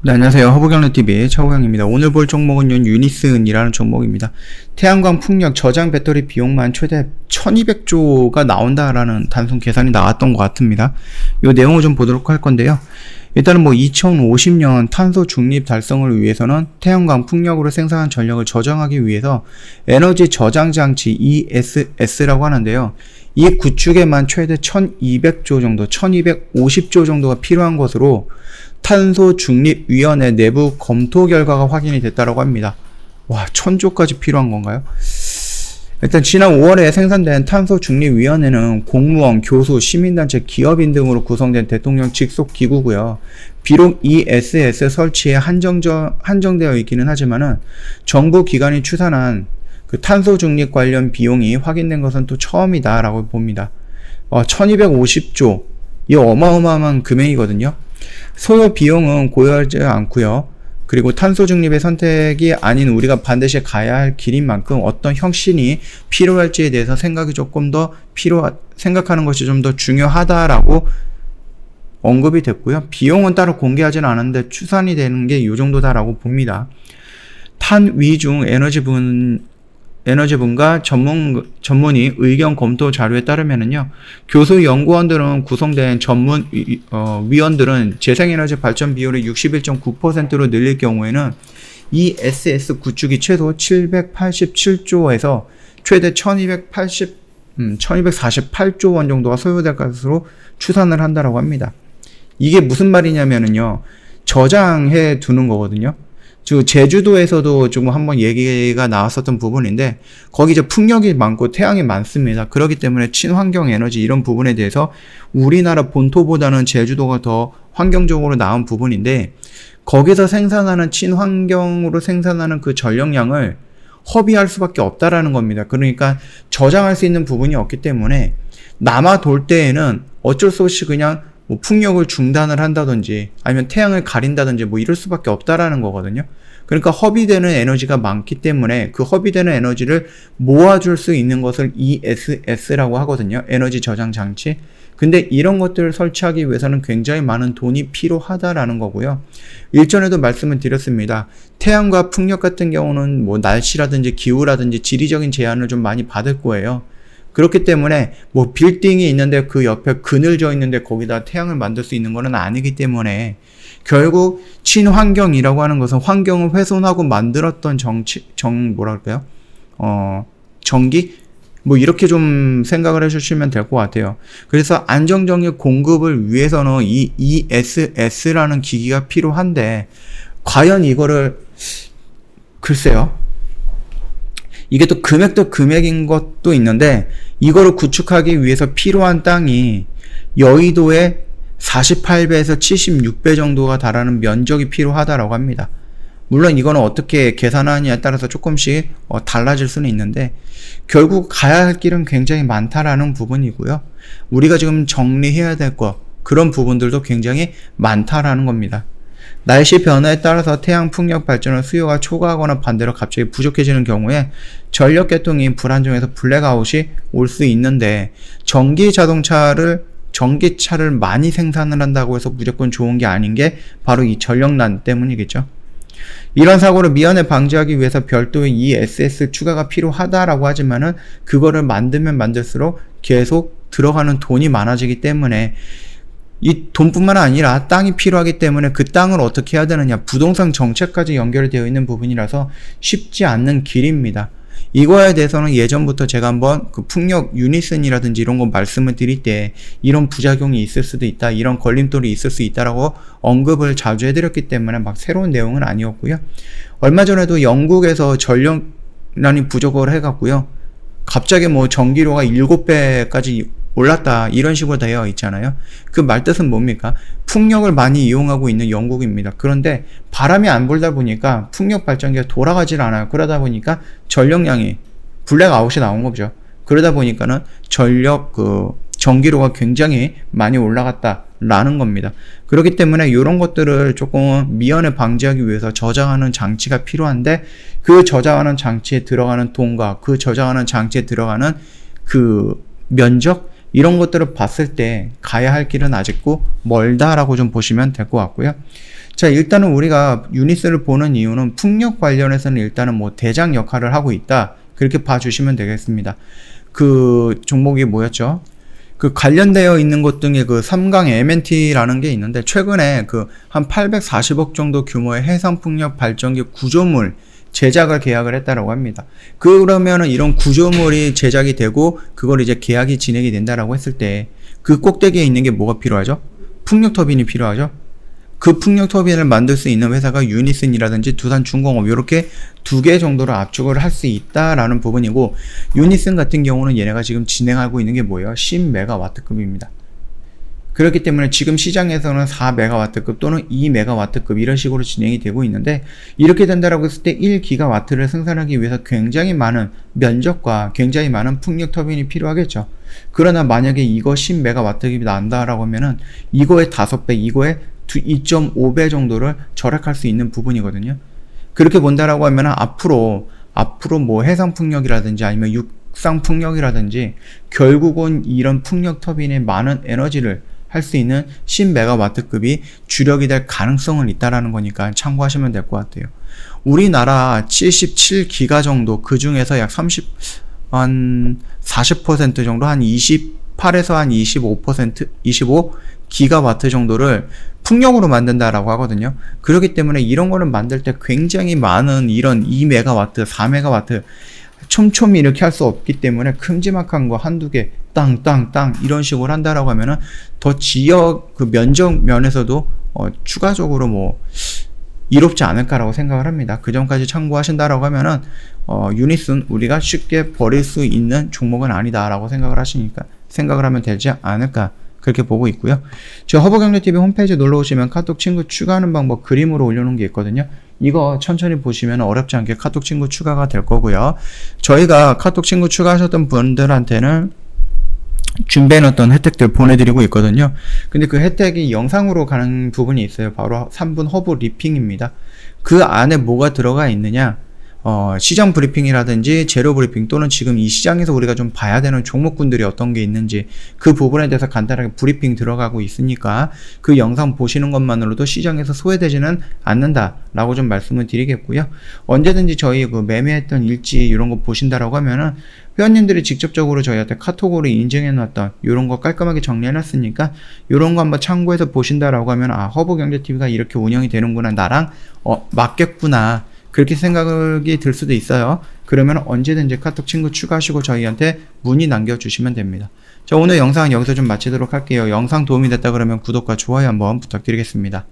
네, 안녕하세요. 허브경로TV의 차우경입니다. 오늘 볼 종목은 유니슨이라는 종목입니다. 태양광 풍력 저장 배터리 비용만 최대 1200조가 나온다라는 단순 계산이 나왔던 것 같습니다. 이 내용을 좀 보도록 할 건데요. 일단은 2050년 탄소 중립 달성을 위해서는 태양광 풍력으로 생산한 전력을 저장하기 위해서 에너지 저장 장치 ESS라고 하는데요. 이 구축에만 최대 1200조 정도, 1250조 정도가 필요한 것으로 탄소중립위원회 내부 검토 결과가 확인이 됐다고 합니다. 와, 1000조까지 필요한 건가요? 일단 지난 5월에 생산된 탄소중립위원회는 공무원, 교수, 시민단체, 기업인 등으로 구성된 대통령 직속 기구고요. 비록 ESS 설치에 한정되어 있기는 하지만은 정부 기관이 추산한 그 탄소중립 관련 비용이 확인된 것은 또 처음이다라고 봅니다. 1250조, 이 어마어마한 금액이거든요. 소요 비용은 고려하지 않고요. 그리고 탄소 중립의 선택이 아닌 우리가 반드시 가야 할 길인 만큼 어떤 혁신이 필요할지에 대해서 생각이 조금 더 생각하는 것이 좀 더 중요하다라고 언급이 됐고요. 비용은 따로 공개하지는 않았는데 추산이 되는 게 이 정도다라고 봅니다. 탄위중 에너지분과 전문의 의견 검토 자료에 따르면은요, 교수 연구원들은 구성된 위원들은 재생에너지 발전 비율을 61.9%로 늘릴 경우에는 ESS 구축이 최소 787조에서 최대 1248조 원 정도가 소요될 것으로 추산을 한다라고 합니다. 이게 무슨 말이냐면은요, 저장해 두는 거거든요. 제주도에서도 조금 한번 얘기가 나왔었던 부분인데, 거기 이제 풍력이 많고 태양이 많습니다. 그렇기 때문에 친환경 에너지 이런 부분에 대해서 우리나라 본토보다는 제주도가 더 환경적으로 나은 부분인데, 거기서 생산하는 친환경으로 생산하는 그 전력량을 허비할 수밖에 없다라는 겁니다. 그러니까 저장할 수 있는 부분이 없기 때문에 남아 돌 때에는 어쩔 수 없이 그냥 풍력을 중단을 한다든지 아니면 태양을 가린다든지 이럴 수밖에 없다라는 거거든요. 그러니까 허비되는 에너지가 많기 때문에 그 허비되는 에너지를 모아줄 수 있는 것을 ESS라고 하거든요. 에너지 저장 장치. 근데 이런 것들을 설치하기 위해서는 굉장히 많은 돈이 필요하다라는 거고요. 일전에도 말씀을 드렸습니다. 태양과 풍력 같은 경우는 날씨라든지 기후라든지 지리적인 제한을 좀 많이 받을 거예요. 그렇기 때문에 빌딩이 있는데 그 옆에 그늘져 있는데 거기다 태양을 만들 수 있는 것은 아니기 때문에 결국 친환경이라고 하는 것은 환경을 훼손하고 만들었던 전기? 이렇게 좀 생각을 해주시면 될 것 같아요. 그래서 안정적인 공급을 위해서는 이 ESS라는 기기가 필요한데, 과연 이거를, 글쎄요. 이게 또 금액도 금액인 것도 있는데, 이거를 구축하기 위해서 필요한 땅이 여의도의 48배에서 76배 정도가 달하는 면적이 필요하다라고 합니다. 물론 이거는 어떻게 계산하느냐에 따라서 조금씩 달라질 수는 있는데, 결국 가야 할 길은 굉장히 많다라는 부분이고요. 우리가 지금 정리해야 될 그런 부분들도 굉장히 많다라는 겁니다. 날씨 변화에 따라서 태양 풍력 발전의 수요가 초과하거나 반대로 갑자기 부족해지는 경우에 전력 계통이 불안정해서 블랙아웃이 올 수 있는데, 전기차를 많이 생산을 한다고 해서 무조건 좋은 게 아닌 게 바로 이 전력난 때문이겠죠. 이런 사고를 미연에 방지하기 위해서 별도의 ESS 추가가 필요하다라고 하지만은 그거를 만들면 만들수록 계속 들어가는 돈이 많아지기 때문에, 이 돈뿐만 아니라 땅이 필요하기 때문에 그 땅을 어떻게 해야 되느냐, 부동산 정책까지 연결되어 있는 부분이라서 쉽지 않는 길입니다. 이거에 대해서는 예전부터 제가 한번 그 풍력 유니슨이라든지 이런 거 말씀을 드릴 때 이런 부작용이 있을 수도 있다, 이런 걸림돌이 있을 수 있다라고 언급을 자주 해드렸기 때문에 새로운 내용은 아니었고요. 얼마 전에도 영국에서 전력난이 부족을 해갖고요, 갑자기 전기료가 7배까지 올랐다, 이런 식으로 되어 있잖아요. 그 말뜻은 뭡니까? 풍력을 많이 이용하고 있는 영국입니다. 그런데 바람이 안 불다 보니까 풍력 발전기가 돌아가질 않아요. 그러다 보니까 전력량이 블랙아웃이 나온 거죠. 그러다 보니까는 전기료가 굉장히 많이 올라갔다라는 겁니다. 그렇기 때문에 이런 것들을 조금 미연에 방지하기 위해서 저장하는 장치가 필요한데, 그 저장하는 장치에 들어가는 돈과 그 저장하는 장치에 들어가는 그 면적, 이런 것들을 봤을 때 가야 할 길은 아직도 멀다라고 좀 보시면 될 것 같고요. 자, 일단은 우리가 유니스를 보는 이유는 풍력 관련해서는 일단은 뭐 대장 역할을 하고 있다. 그렇게 봐주시면 되겠습니다. 그 종목이 뭐였죠? 그 관련되어 있는 것 중에 그 삼강 MNT라는 게 있는데, 최근에 그 한 840억 정도 규모의 해상풍력 발전기 구조물 제작을 계약을 했다라고 합니다. 그러면은 이런 구조물이 제작이 되고 그걸 이제 계약이 진행이 된다라고 했을 때 그 꼭대기에 있는 게 뭐가 필요하죠? 풍력 터빈이 필요하죠. 그 풍력 터빈을 만들 수 있는 회사가 유니슨이라든지 두산중공업, 이렇게 두 개 정도로 압축을 할 수 있다라는 부분이고, 유니슨 같은 경우는 얘네가 지금 진행하고 있는 게 뭐예요? 10메가와트급입니다. 그렇기 때문에 지금 시장에서는 4메가와트급 또는 2메가와트급 이런 식으로 진행이 되고 있는데, 이렇게 된다라고 했을 때 1기가와트를 생산하기 위해서 굉장히 많은 면적과 굉장히 많은 풍력 터빈이 필요하겠죠. 그러나 만약에 이거 10메가와트급이 난다라고 하면은 이거의 5배, 이거의 2.5배 정도를 절약할 수 있는 부분이거든요. 그렇게 본다라고 하면 앞으로 뭐 해상풍력이라든지 아니면 육상풍력이라든지 결국은 이런 풍력 터빈의 많은 에너지를 할 수 있는 10메가와트급이 주력이 될 가능성은 있다라는 거니까 참고하시면 될 것 같아요. 우리나라 77기가 정도, 그 중에서 약 40% 정도, 한 28에서 한 25%, 25기가와트 정도를 풍력으로 만든다라고 하거든요. 그렇기 때문에 이런 거를 만들 때 굉장히 많은 이런 2메가와트, 4메가와트 촘촘히 이렇게 할 수 없기 때문에 큼지막한 거 한두 개 땅 이런 식으로 한다라고 하면은 더 지역 그 면적 면에서도 추가적으로 뭐 이롭지 않을까라고 생각을 합니다. 그 점까지 참고하신다라고 하면은 유니슨 우리가 쉽게 버릴 수 있는 종목은 아니다라고 생각을 하면 되지 않을까, 그렇게 보고 있고요. 저 허브경제TV 홈페이지 놀러 오시면 카톡 친구 추가하는 방법 그림으로 올려놓은 게 있거든요. 이거 천천히 보시면 어렵지 않게 카톡 친구 추가가 될 거고요. 저희가 카톡 친구 추가하셨던 분들한테는 준비해놨던 혜택들 보내드리고 있거든요. 근데 그 혜택이 영상으로 가는 부분이 있어요. 바로 3분 허브 리핑입니다. 그 안에 뭐가 들어가 있느냐, 시장 브리핑이라든지 재료 브리핑, 또는 지금 이 시장에서 우리가 좀 봐야 되는 종목군들이 어떤 게 있는지 그 부분에 대해서 간단하게 브리핑 들어가고 있으니까 그 영상 보시는 것만으로도 시장에서 소외되지는 않는다 라고 좀 말씀을 드리겠고요. 언제든지 저희 그 매매했던 일지 이런 거 보신다라고 하면은 회원님들이 직접적으로 저희한테 카톡으로 인증해 놨던 이런 거 깔끔하게 정리해 놨으니까 이런 거 한번 참고해서 보신다라고 하면, 아, 허브경제TV가 이렇게 운영이 되는구나, 나랑 맞겠구나, 그렇게 생각이 들 수도 있어요. 그러면 언제든지 카톡 친구 추가하시고 저희한테 문의 남겨주시면 됩니다. 자, 오늘 영상 여기서 좀 마치도록 할게요. 영상 도움이 됐다 그러면 구독과 좋아요 한번 부탁드리겠습니다.